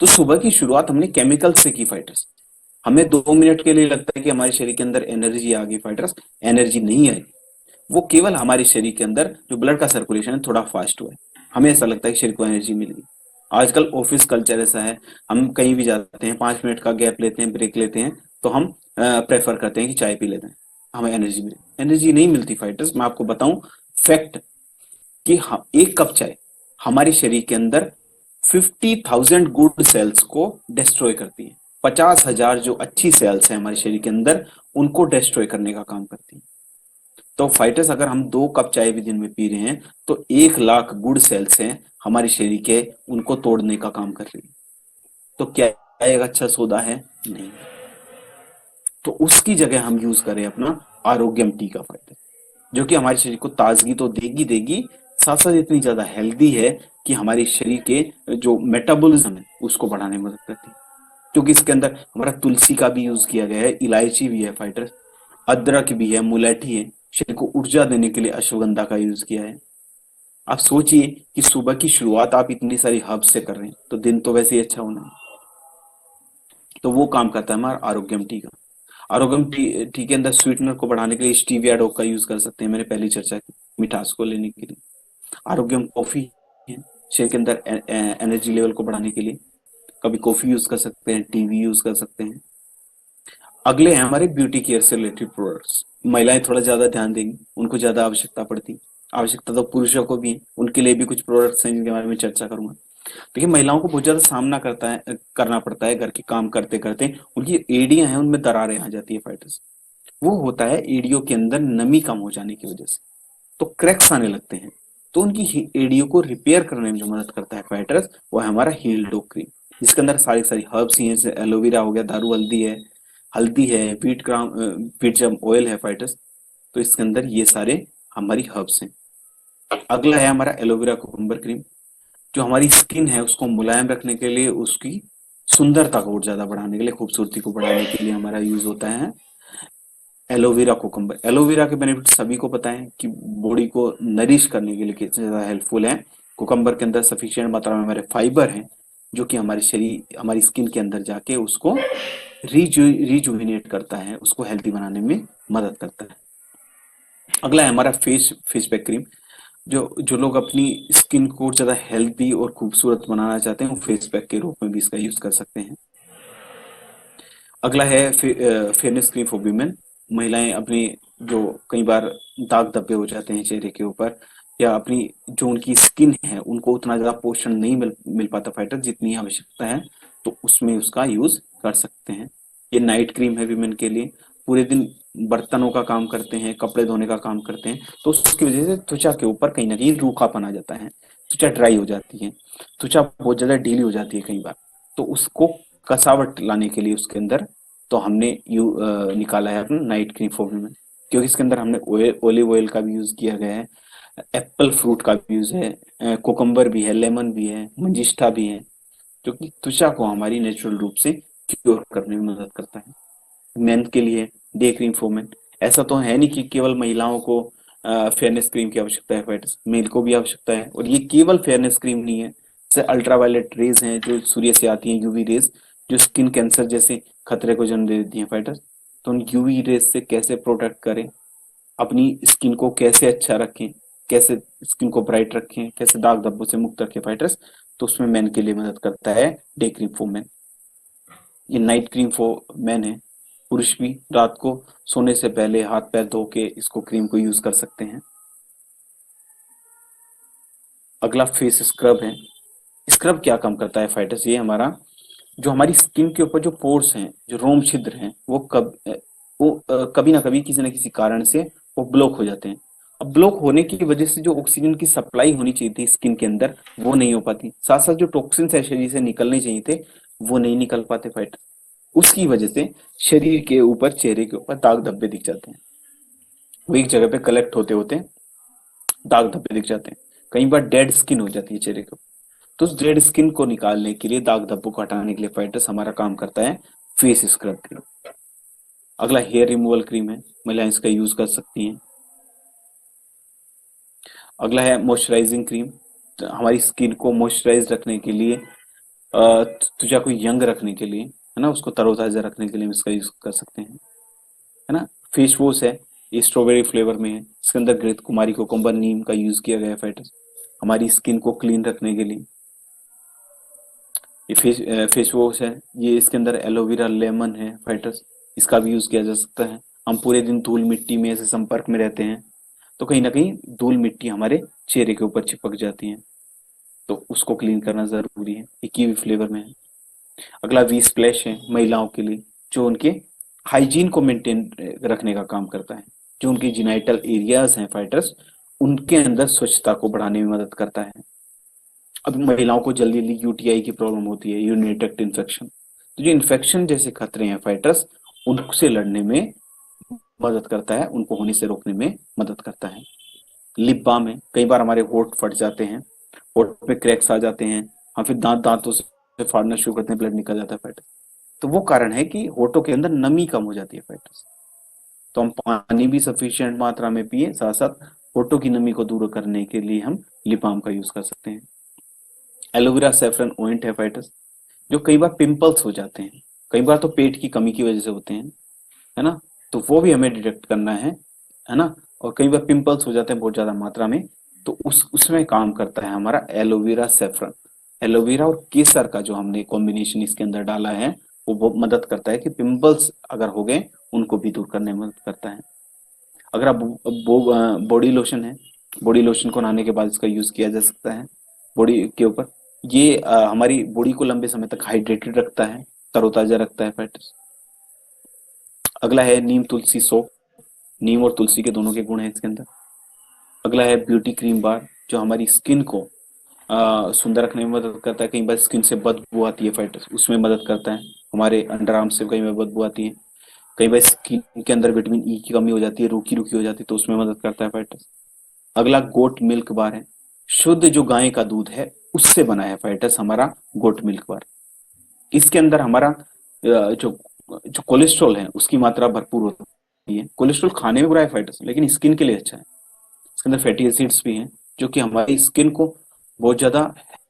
तो सुबह की शुरुआत हमने केमिकल से की फाइटर्स। हमें 2 मिनट के लिए लगता है कि हमारे शरीर के अंदर एनर्जी आ गई फाइटर्स, एनर्जी नहीं आई। वो केवल हमारे शरीर के अंदर जो ब्लड का सर्कुलेशन है थोड़ा फास्ट हुआ है, हमें ऐसा लगता है कि शरीर को एनर्जी मिल गई। आजकल ऑफिस कल्चर ऐसा है, हम कहीं भी जाते हैं, 5 मिनट का गैप लेते हैं, ब्रेक लेते हैं, तो हम प्रेफर करते हैं कि चाय पी लेते हैं, हमें एनर्जी मिले। एनर्जी नहीं मिलती फाइटर्स, मैं आपको बताऊं फैक्ट, कि हम एक कप चाय हमारे शरीर के अंदर 50,000 गुड सेल्स को डिस्ट्रॉय करती है। 50,000 जो अच्छी सेल्स हैं हमारे शरीर के अंदर, उनको डिस्ट्रॉय करने का काम करती है। तो फाइटर्स, अगर हम 2 कप चाय भी दिन में पी रहे हैं, तो 1 लाख गुड सेल्स हैं हमारे शरीर के, उनको तोड़ने का काम कर रही है। तो क्या एक अच्छा सौदा है? नहीं। तो उसकी जगह हम यूज करें अपना आरोग्यम टी का फाइटर, जो कि हमारे शरीर को ताजगी तो देगी देगी, साथ साथ इतनी ज्यादा हेल्दी है कि हमारे शरीर के जो मेटाबॉलिज्म है उसको बढ़ाने में मदद करती है। क्योंकि इसके अंदर हमारा तुलसी का भी यूज किया गया है, इलायची भी है फाइटर, अदरक भी है, मुलेठी है, शरीर को ऊर्जा देने के लिए अश्वगंधा का यूज किया है। आप सोचिए कि सुबह की शुरुआत आप इतनी सारी हर्ब से कर रहे हैं, तो दिन तो वैसे ही अच्छा होना है। तो वो काम करता है हमारा आरोग्यम टी का। आरोग्यम टी टी के अंदर स्वीटनर को बढ़ाने के लिए स्टीविया डॉग का यूज कर सकते हैं, मैंने पहले चर्चा की, मिठास को लेने के लिए। आरोग्यम कॉफी है, शरीर के अंदर एनर्जी लेवल को बढ़ाने के लिए, कभी कॉफी यूज कर सकते हैं, टीवी यूज कर सकते हैं। अगले हैं हमारे ब्यूटी केयर से रिलेटेड प्रोडक्ट्स। महिलाएं थोड़ा ज्यादा ध्यान देंगी, उनको ज्यादा आवश्यकता पड़ती, आवश्यकता तो पुरुषों को भी है, उनके लिए भी कुछ प्रोडक्ट्स हैं जिनके बारे में चर्चा करूंगा। देखिए, महिलाओं को बहुत ज्यादा सामना करना पड़ता है घर के काम करते करते, उनकी एड़ियां हैं उनमें दरारें आ जाती है फाइटर्स। वो होता है एड़ियों के अंदर नमी कम हो जाने की वजह से, तो क्रैक्स आने लगते हैं। तो उनकी एड़ियों को रिपेयर करने में जो मदद करता है फाइटर्स, वो है हमारा हील डॉग क्रीम, जिसके अंदर सारी सारी हर्ब्स ही हैं, जैसे एलोवेरा हो गया, दारू हल्दी है, हल्दी है, व्हीट जम ऑयल है फाइटर्स। तो इसके अंदर ये सारे हमारी हर्ब्स हैं। अगला है हमारा एलोवेरा कुकुम्बर क्रीम, जो हमारी स्किन है उसको मुलायम रखने के लिए, उसकी सुंदरता को और ज्यादा बढ़ाने के लिए, खूबसूरती को बढ़ाने के लिए हमारा यूज होता है एलोवेरा कोकम्बर। एलोवेरा के बेनिफिट सभी को पता है कि बॉडी को नरिश करने के लिए कितने ज्यादा हेल्पफुल है। कोकम्बर के अंदर सफिशिएंट मात्रा में हमारे फाइबर हैं, जो कि हमारे शरीर, हमारी स्किन के अंदर जाके उसको रिजुविनेट करता है, उसको हेल्थी बनाने में मदद करता है। अगला है हमारा फेस पैक क्रीम। जो जो लोग अपनी स्किन को ज्यादा हेल्थी और खूबसूरत बनाना चाहते हैं, वो फेस पैक के रूप में भी इसका यूज कर सकते हैं। अगला है फेयरनेस क्रीम फॉर वीमेन। महिलाएं अपनी, जो कई बार दाग धब्बे हो जाते हैं चेहरे के ऊपर, या अपनी जो उनकी स्किन है उनको उतना ज्यादा पोषण नहीं मिल पाता फाइटर जितनी आवश्यकता है, तो उसमें उसका यूज कर सकते हैं। ये नाइट क्रीम है वीमेन के लिए। पूरे दिन बर्तनों का काम करते हैं, कपड़े धोने का काम करते हैं, तो उसकी वजह से त्वचा के ऊपर कहीं ना कहीं रूखापन आ जाता है, त्वचा ड्राई हो जाती है, त्वचा बहुत ज्यादा ढीली हो जाती है कई बार। तो उसको कसावट लाने के लिए उसके अंदर, तो हमने निकाला है अपना नाइट क्रीम फॉर्म में, क्योंकि इसके अंदर हमने ऑलिव ऑयल का भी यूज किया गया है, एप्पल फ्रूट का भी यूज है, कोकम्बर भी है, लेमन भी है, मंजिष्ठा भी है, जो कि त्वचा को हमारी नेचुरल रूप से क्योर करने में मदद करता है। मेन के लिए डे क्रीम फॉर मेन। ऐसा तो है नहीं कि केवल महिलाओं को फेयरनेस क्रीम की आवश्यकता है फाइटर्स, मेल को भी आवश्यकता है। और ये केवल फेयरनेस क्रीम नहीं है, जैसे अल्ट्रावायलेट रेज हैं जो सूर्य से आती हैं, यूवी रेज, जो स्किन कैंसर जैसे खतरे को जन्म दे देती हैं फाइटर्स। तो उन यूवी रेज से कैसे प्रोटेक्ट करें, अपनी स्किन को कैसे अच्छा रखें, कैसे स्किन को ब्राइट रखें, कैसे दाग धब्बों से मुक्त रखें फाइटर्स, तो उसमें मैन के लिए मदद करता है डे क्रीम फॉर मैन। ये नाइट क्रीम फॉर मैन है। पुरुष भी रात को सोने से पहले हाथ पैर धो के इसको क्रीम को यूज कर सकते हैं। अगला फेस स्क्रब है। स्क्रब क्या काम करता है फाइटर्स, ये हमारा, जो हमारी स्किन के ऊपर जो पोर्स हैं, जो रोम छिद्र हैं, वो कभी ना कभी किसी न किसी कारण से वो ब्लॉक हो जाते हैं। अब ब्लॉक होने की वजह से जो ऑक्सीजन की सप्लाई होनी चाहिए थी स्किन के अंदर, वो नहीं हो पाती। साथ साथ जो टॉक्सिन है शरीर से निकलने चाहिए थे, वो नहीं निकल पाते फाइटर। उसकी वजह से शरीर के ऊपर, चेहरे के ऊपर दाग धब्बे दिख जाते हैं। वो एक जगह पे कलेक्ट होते होते दाग धब्बे दिख जाते हैं। कई बार डेड स्किन हो जाती है चेहरे के ऊपर। तो उस डेड स्किन को निकालने के लिए, दाग धब्बों को हटाने के लिए फाइटर्स हमारा काम करता है फेस स्क्रब क्रीम। अगला हेयर रिमूवल क्रीम है, महिलाएं इसका यूज कर सकती हैं। अगला है मॉइस्चराइजिंग क्रीम। तो हमारी स्किन को मॉइस्चराइज रखने के लिए, त्वचा को यंग रखने के लिए, है ना, उसको तरोताजा रखने के लिए हम इसका यूज कर सकते हैं, है ना। फेस वॉश है, ये स्ट्रॉबेरी फ्लेवर में है। इसके अंदर घृत कुमारी कोकम्बर नीम का यूज किया गया है फाइटर्स, हमारी स्किन को क्लीन रखने के लिए। ये फेस वॉश है, ये इसके अंदर एलोवेरा लेमन है फाइटर्स, इसका भी यूज किया जा सकता है। हम पूरे दिन धूल मिट्टी में ऐसे संपर्क में रहते हैं, तो कहीं ना कहीं धूल मिट्टी हमारे चेहरे के ऊपर चिपक जाती है, तो उसको क्लीन करना जरूरी है। ये कीवी फ्लेवर में है। अगला वी स्प्लैश है, महिलाओं के लिए, जो उनके हाइजीन को मेंटेन रखने का काम करता है। जो उनके जिनाइटल एरियाज हैं फाइटर्स, उनके अंदर स्वच्छता को बढ़ाने में मदद करता है। अब महिलाओं को जल्दी जल्दी यूटीआई की प्रॉब्लम होती है, यूरिनरी ट्रैक्ट इन्फेक्शन। तो जो इन्फेक्शन जैसे खतरे हैं फाइटर्स, उनसे लड़ने में मदद करता है, उनको होने से रोकने में मदद करता है। लिप बाम है, कई बार हमारे होंठ फट जाते हैं, होंठ पे क्रैक्स आ जाते हैं, हम फिर दांतों से फाड़ना शुरू करते हैं, ब्लड निकल जाता है फाइटर्स। तो वो कारण है कि होठों के अंदर नमी कम हो जाती है फाइटर्स। तो हम पानी भी सफिशिएंट मात्रा में पिए, साथ साथ होठों की नमी को दूर करने के लिए हम लिप बाम का यूज कर सकते हैं। एलोवेरा सैफरन ऑइंट है फाइटर्स, जो कई बार पिंपल्स हो जाते हैं, कई बार तो पेट की कमी की वजह से होते हैं, है ना, तो वो भी हमें डिटेक्ट करना है ना। और कई बार पिंपल्स हो जाते हैं बहुत ज्यादा मात्रा में, तो उसमें काम करता है हमारा एलोवेरा सेफ्रन। एलोवेरा और केसर का जो हमने कॉम्बिनेशन इसके अंदर डाला है, वो बहुत मदद करता है कि पिंपल्स अगर हो गए, उनको भी दूर करने में मदद करता है। अगर आप बॉडी लोशन है, बॉडी लोशन को नहाने के बाद इसका यूज किया जा सकता है बॉडी के ऊपर। ये हमारी बॉडी को लंबे समय तक हाइड्रेटेड रखता है, तरोताजा रखता है फैट। अगला है नीम तुलसी सोप। नीम और तुलसी के दोनों के गुण हैं इसके अंदर। अगला है ब्यूटी क्रीम बार, जो हमारी स्किन को सुंदर रखने में मदद करता है। कई बार स्किन से बदबू आती है फाइटर्स, उसमें मदद करता है। हमारे अंडर आर्म से कई बार बदबू आती है, कई बार स्किन के अंदर विटामिन ई की कमी हो जाती है, रूखी रूखी हो जाती है, तो उसमें मदद करता है फाइटर्स। अगला गोट मिल्क बार है। शुद्ध जो गाय का दूध है उससे बना है फाइटर्स हमारा गोट मिल्क बार। इसके अंदर हमारा जो जो कोलेस्ट्रॉल है उसकी मात्रा भरपूर होती है। कोलेस्ट्रॉल खाने में बुरा है फाइटर्स, लेकिन स्किन के लिए अच्छा है। इसके अंदर फैटी एसिड्स भी हैं जो कि हमारी स्किन को बहुत ज्यादा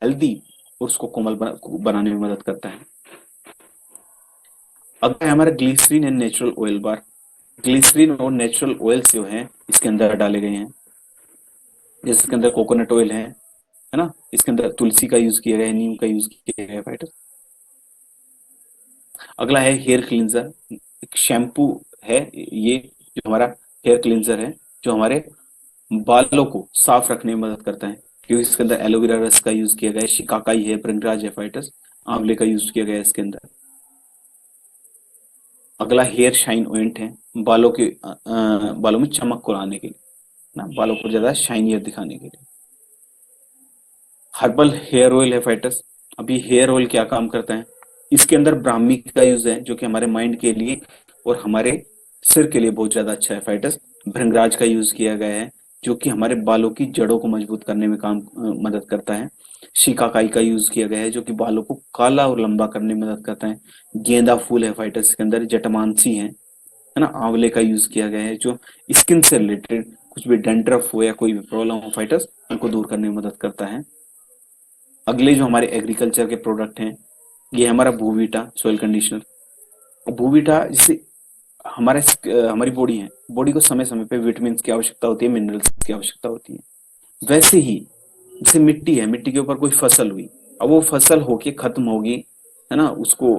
हेल्दी और उसको कोमल बनाने में मदद करता है। अगला है हमारा glycerine and natural oil bar. Glycerine और नेचुरल ऑयल्स जो हैं इसके अंदर डाले गए हैं। जैसे इसके अंदर कोकोनट ऑयल है ना, इसके अंदर तुलसी का यूज किया गया है, नीम का यूज किया गया है फाइटर। अगला है हेयर क्लींजर। एक शैम्पू है ये, जो हमारा हेयर क्लींजर है, जो हमारे बालों को साफ रखने में मदद करता है, क्योंकि इसके अंदर एलोवेरा रस का यूज किया गया है, शिकाकाई है, भृंगराज है फाइटर्स, आंवले का यूज किया गया है इसके अंदर। अगला हेयर शाइन ऑइंट है, बालों के बालों में चमक को लाने के लिए ना, बालों को ज्यादा शाइनियर दिखाने के लिए। हर्बल हेयर ऑयल है फाइटर्स। अभी हेयर ऑयल क्या काम करता है, इसके अंदर ब्राह्मी का यूज है जो कि हमारे माइंड के लिए और हमारे सिर के लिए बहुत ज्यादा अच्छा है फाइटर्स। भृंगराज का यूज किया गया है जो कि हमारे बालों की जड़ों को मजबूत करने में मदद करता है। शिकाकाई का यूज किया गया है जो कि बालों को काला और लंबा करने में मदद करता है। गेंदा फूल है फाइटर्स के अंदर, जटमांसी है ना। आंवले का यूज किया गया है जो स्किन से रिलेटेड कुछ भी डेंड्रफ हो या कोई भी प्रॉब्लम हो फाइटर्स, उनको दूर करने में मदद करता है। अगले जो हमारे एग्रीकल्चर के प्रोडक्ट हैं, ये हमारा बूवीटा सॉइल कंडीशनर। बूवीटा जिससे हमारे हमारी बॉडी है, बॉडी को समय समय पे विटामिन की आवश्यकता होती है, मिनरल्स की आवश्यकता होती है। वैसे ही जैसे मिट्टी है, मिट्टी के ऊपर कोई फसल हुई, अब वो फसल होके खत्म होगी, है ना, उसको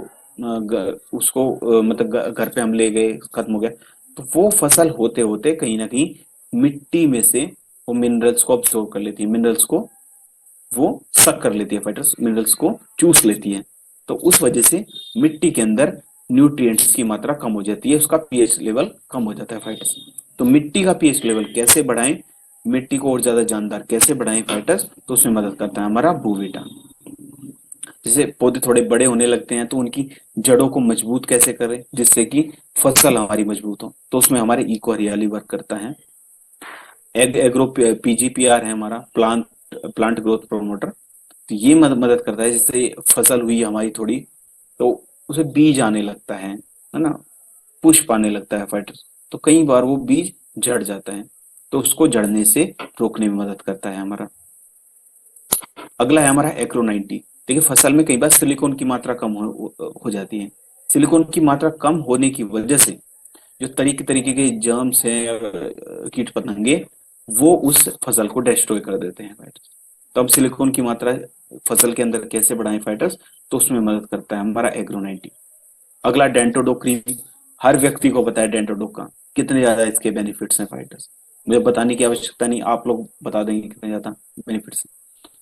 मतलब घर पे हम ले गए, खत्म हो गया, तो वो फसल होते होते कहीं ना कहीं मिट्टी में से वो मिनरल्स को अब्सॉर्ब कर लेती है, मिनरल्स को वो सक कर लेती है फाइटर्स, मिनरल्स को चूस लेती है। तो उस वजह से मिट्टी के अंदर न्यूट्रिएंट्स की मात्रा कम हो जाती है, उसका पीएच लेवल कम हो जाता है फाइटर्स। तो मिट्टी का पीएच लेवल कैसे बढ़ाएं, मिट्टी को और ज्यादा जानदार कैसे बढ़ाएं फाइटर्स, तो उसमें मदद करता है हमारा बूवीटा। जैसे पौधे थोड़े बड़े होने लगते हैं तो उनकी जड़ों को मजबूत कैसे करें जिससे कि फसल हमारी मजबूत हो, तो उसमें हमारे इको हरियाली वर्क करता है। एग्रो पीजीपीआर है हमारा, प्लांट प्लांट ग्रोथ प्रोमोटर। तो ये मदद करता है, जैसे फसल हुई हमारी थोड़ी, तो उसे बीज आने लगता है ना, पुष्प आने लगता है फाइटर, तो कई बार वो बीज झड़ जाता है, तो उसको झड़ने से रोकने में मदद करता है हमारा। अगला है हमारा एक्रो 90। देखिए फसल में कई बार सिलिकॉन की मात्रा कम हो जाती है। सिलिकॉन की मात्रा कम होने की वजह से जो तरीके तरीके के जर्म्स हैं, कीट पतंगे, वो उस फसल को डिस्ट्रॉय कर देते हैं फाइटर्स। तो अब सिलिकॉन की मात्रा फसल के अंदर कैसे बढ़ाएं फाइटर्स, तो उसमें मदद करता है हमारा एग्रो 90। अगला डेंटोडो क्रीम। हर व्यक्ति को पता है डेंटोडो का कितने ज्यादा इसके बेनिफिट्स हैं फाइटर्स, मुझे बताने की आवश्यकता नहीं, आप लोग बता देंगे कितने ज्यादा बेनिफिट्स हैं।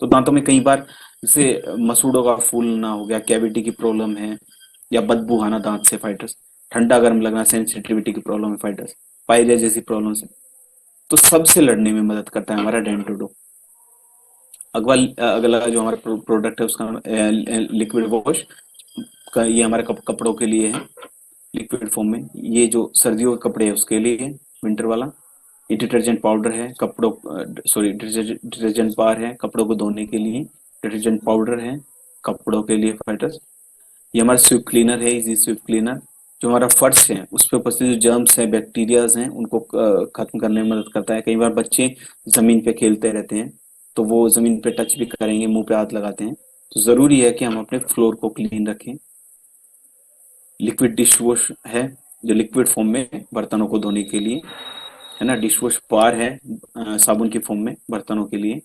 तो दांतों में कई बार जैसे मसूड़ों का फूलना हो गया, कैविटी की प्रॉब्लम है, या बदबू आना दांत से फाइटर्स, ठंडा गर्म लगना, सेंसिटिविटी की प्रॉब्लम है फाइटर्स, पायरिया जैसी प्रॉब्लम है, तो सबसे लड़ने में मदद करता है हमारा डेंटोडो। अगला जो हमारा प्रोडक्ट है उसका लिक्विड वॉश का, ये हमारे कपड़ों के लिए है लिक्विड फॉर्म में, ये जो सर्दियों के कपड़े है उसके लिए है, विंटर वाला। ये डिटर्जेंट पाउडर है कपड़ों, सॉरी डिटर्जेंट बार है कपड़ों को धोने के लिए, डिटर्जेंट पाउडर है कपड़ों के लिए फाइटर्स। ये हमारा स्विप क्लीनर है, इजी स्विप क्लीनर, जो हमारा फर्श है उस पे उपस्थित जो जर्म्स हैं, बैक्टीरियाज हैं, उनको खत्म करने में मदद करता है। कई बार बच्चे जमीन पे खेलते रहते हैं, तो वो जमीन पे टच भी करेंगे, मुंह पे हाथ लगाते हैं, तो जरूरी है कि हम अपने फ्लोर को क्लीन रखें। लिक्विड डिश वॉश है, जो लिक्विड फॉर्म में बर्तनों को धोने के लिए, है ना। डिश वॉश बार है साबुन की फॉर्म में बर्तनों के लिए।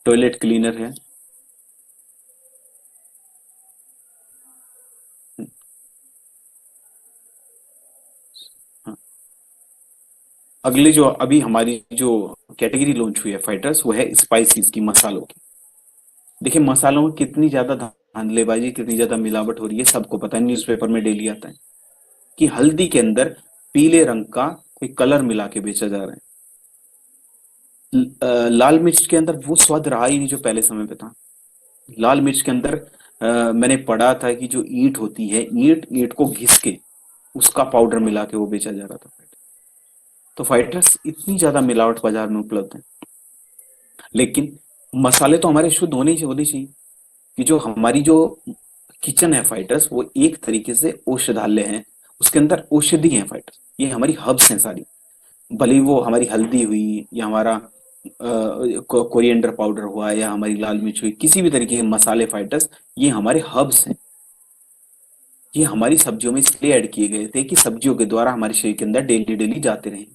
टॉयलेट क्लीनर है। हाँ। अगली जो अभी हमारी जो कैटेगरी लॉन्च हुई है फाइटर्स, वो है स्पाइसेस की, मसालों की। देखिए मसालों में कितनी ज्यादा धांधलेबाजी, कितनी ज्यादा मिलावट हो रही है, सबको पता है, न्यूज़पेपर में डेली आता है कि हल्दी के अंदर पीले रंग का कोई कलर मिला के बेचा जा रहा है। लाल मिर्च के अंदर वो स्वाद रहा ही नहीं जो पहले समय पे था। लाल मिर्च के अंदर मैंने पढ़ा था कि जो ईंट होती है, ईंट ईंट को घिस के उसका पाउडर मिला के वो बेचा जा रहा था फाइटर। तो फाइटर्स इतनी ज्यादा मिलावट बाजार में उपलब्ध है। लेकिन मसाले तो हमारे शुद्ध होने चाहिए कि जो हमारी जो किचन है फाइटर्स, वो एक तरीके से औषधालय है। उसके अंदर औषधि है फाइटर्स, ये हमारी हर्ब्स हैं सारी। भले ही वो हमारी हल्दी हुई या हमारा कोरिएंडर पाउडर हुआ या हमारी लाल मिर्च हुई, किसी भी तरीके के मसाले फाइटर्स, ये हमारे हर्ब्स हैं। ये हमारी सब्जियों में इसलिए ऐड किए गए थे कि सब्जियों के द्वारा हमारे शरीर के अंदर डेली डेली जाते रहे।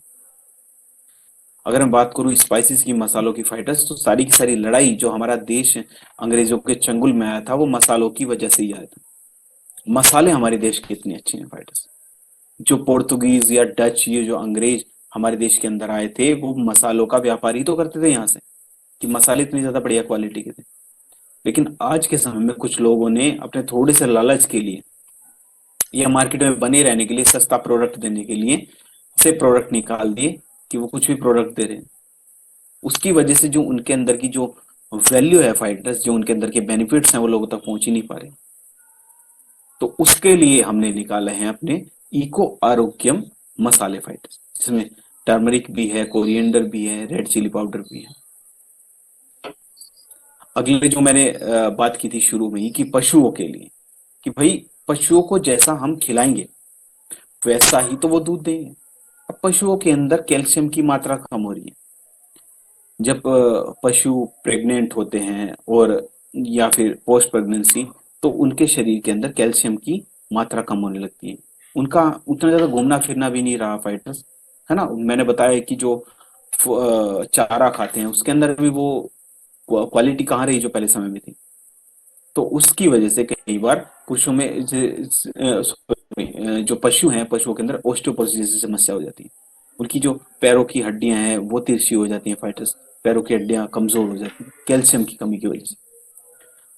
अगर मैं बात करूं स्पाइसेस की, मसालों की फाइटर्स, तो सारी की सारी लड़ाई जो हमारा देश अंग्रेजों के चंगुल में आया था, वो मसालों की वजह से ही आया था। मसाले हमारे देश के इतने अच्छे हैं फाइटर्स। जो पोर्तुगीज या डच, ये जो अंग्रेज हमारे देश के अंदर आए थे, वो मसालों का व्यापार ही तो करते थे यहाँ से, कि मसाले इतनी ज्यादा बढ़िया क्वालिटी के थे। लेकिन आज के समय में कुछ लोगों ने अपने थोड़े से लालच के लिए या मार्केट में बने रहने के लिए, सस्ता प्रोडक्ट देने के लिए से प्रोडक्ट निकाल दिए कि वो कुछ भी प्रोडक्ट दे रहे हैं। उसकी वजह से जो उनके अंदर की जो वैल्यू है फाइटर्स, जो उनके अंदर के बेनिफिट्स हैं, वो लोगों तक पहुंच ही नहीं पा रहे। तो उसके लिए हमने निकाले हैं अपने इको आरोग्यम मसाले फाइटर्स, जिसमें टर्मरिक भी है, कोरिएंडर भी है, रेड चिली पाउडर भी है। अगले जो मैंने बात की थी शुरू में ही कि पशुओं के लिए, कि भाई पशुओं को जैसा हम खिलाएंगे वैसा ही तो वो दूध देंगे। अब पशुओं के अंदर कैल्शियम की मात्रा कम हो रही है। जब पशु प्रेग्नेंट होते हैं और या फिर पोस्ट प्रेगनेंसी, तो उनके शरीर के अंदर कैल्शियम की मात्रा कम होने लगती है। उनका उतना ज्यादा घूमना फिरना भी नहीं रहा फाइटर्स, है ना। मैंने बताया कि जो चारा खाते हैं उसके अंदर भी वो क्वालिटी कहाँ रही जो पहले समय में थी। तो उसकी वजह से कई बार पुरुषों में जो पशु हैं, पशुओं के अंदर ओस्टियोपोरोसिस जैसी समस्या हो जाती है। उनकी जो पैरों की हड्डियां हैं वो तिरछी हो जाती हैं फाइटर्स। पैरों की हड्डियां कमजोर हो जाती हैं कैल्शियम की कमी की वजह से।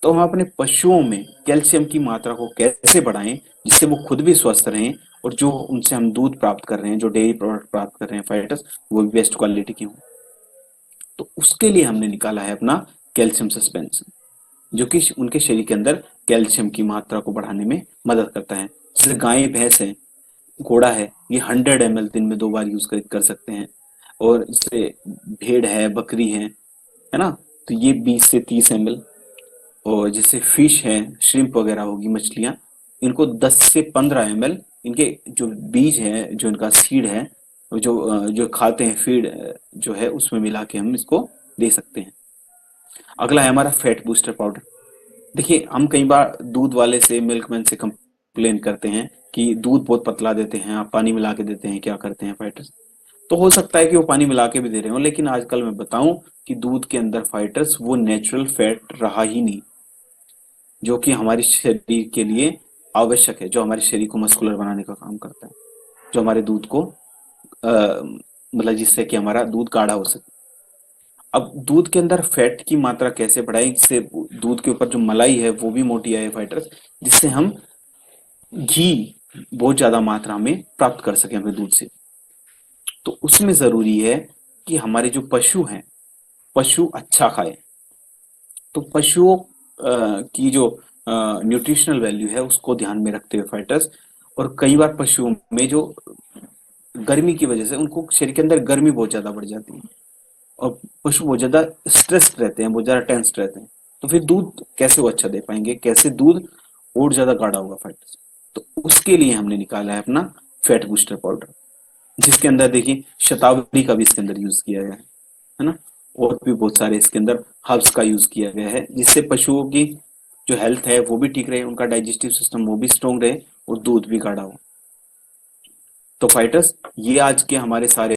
तो हम अपने पशुओं में कैल्शियम की मात्रा को कैसे बढ़ाएं जिससे वो खुद भी स्वस्थ रहें, और जो उनसे हम दूध प्राप्त कर रहे हैं, जो डेयरी प्रोडक्ट प्राप्त कर रहे हैं फाइटर्स, वो भी बेस्ट क्वालिटी के हों। तो उसके लिए हमने निकाला है अपना कैल्शियम सस्पेंशन, जो कि उनके शरीर के अंदर कैल्शियम की मात्रा को बढ़ाने में मदद करता है। जैसे गाय भैंस है, घोड़ा है, ये 100 ml दिन में 2 बार यूज कर सकते हैं। और जैसे भेड़ है, बकरी है ना, तो ये 20 से 30 ml। और जैसे फिश है, श्रिम्प वगैरह होगी, मछलियां, इनको 10 से 15 ml, इनके जो बीज है, जो इनका सीड है, जो खाते हैं फीड जो है, उसमें मिला के हम इसको दे सकते हैं। अगला है हमारा फैट बूस्टर पाउडर। देखिए, हम कई बार दूध वाले से, मिल्कमैन से कंप्लेन करते हैं कि दूध बहुत पतला देते हैं, आप पानी मिला के देते हैं, क्या करते हैं फाइटर्स। तो हो सकता है कि वो पानी मिला के भी दे रहे हो, लेकिन आजकल मैं बताऊं कि दूध के अंदर फाइटर्स वो नेचुरल फैट रहा ही नहीं, जो कि हमारे शरीर के लिए आवश्यक है, जो हमारे शरीर को मस्कुलर बनाने का काम करता है, जो हमारे दूध को मतलब जिससे कि हमारा दूध गाढ़ा हो सके। अब दूध के अंदर फैट की मात्रा कैसे बढ़ाएं जिससे दूध के ऊपर जो मलाई है वो भी मोटी आए फाइटर्स, जिससे हम घी बहुत ज्यादा मात्रा में प्राप्त कर सके अपने दूध से। तो उसमें जरूरी है कि हमारे जो पशु हैं, पशु अच्छा खाए। तो पशुओं की जो न्यूट्रिशनल वैल्यू है उसको ध्यान में रखते हुए फाइटर्स, और कई बार पशुओं में जो गर्मी की वजह से उनको शरीर के अंदर गर्मी बहुत ज्यादा बढ़ जाती है, और पशु बहुत ज्यादा स्ट्रेस्ड रहते हैं, बहुत ज्यादा टेंस्ड रहते हैं। तो फिर दूध कैसे वो अच्छा दे पाएंगे, कैसे दूध और ज्यादा गाढ़ा होगा फाइटर्स। तो उसके लिए हमने निकाला है अपना फैट बूस्टर पाउडर, जिसके अंदर देखिए शतावरी का भी इसके अंदर यूज किया गया है ना। और भी बहुत सारे इसके अंदर हर्ब्स का यूज किया गया है, जिससे पशुओं की जो हेल्थ है वो भी ठीक रहे, उनका डाइजेस्टिव सिस्टम वो भी स्ट्रोंग रहे, और दूध भी गाढ़ा हो। तो फाइटर्स, ये आज के हमारे सारे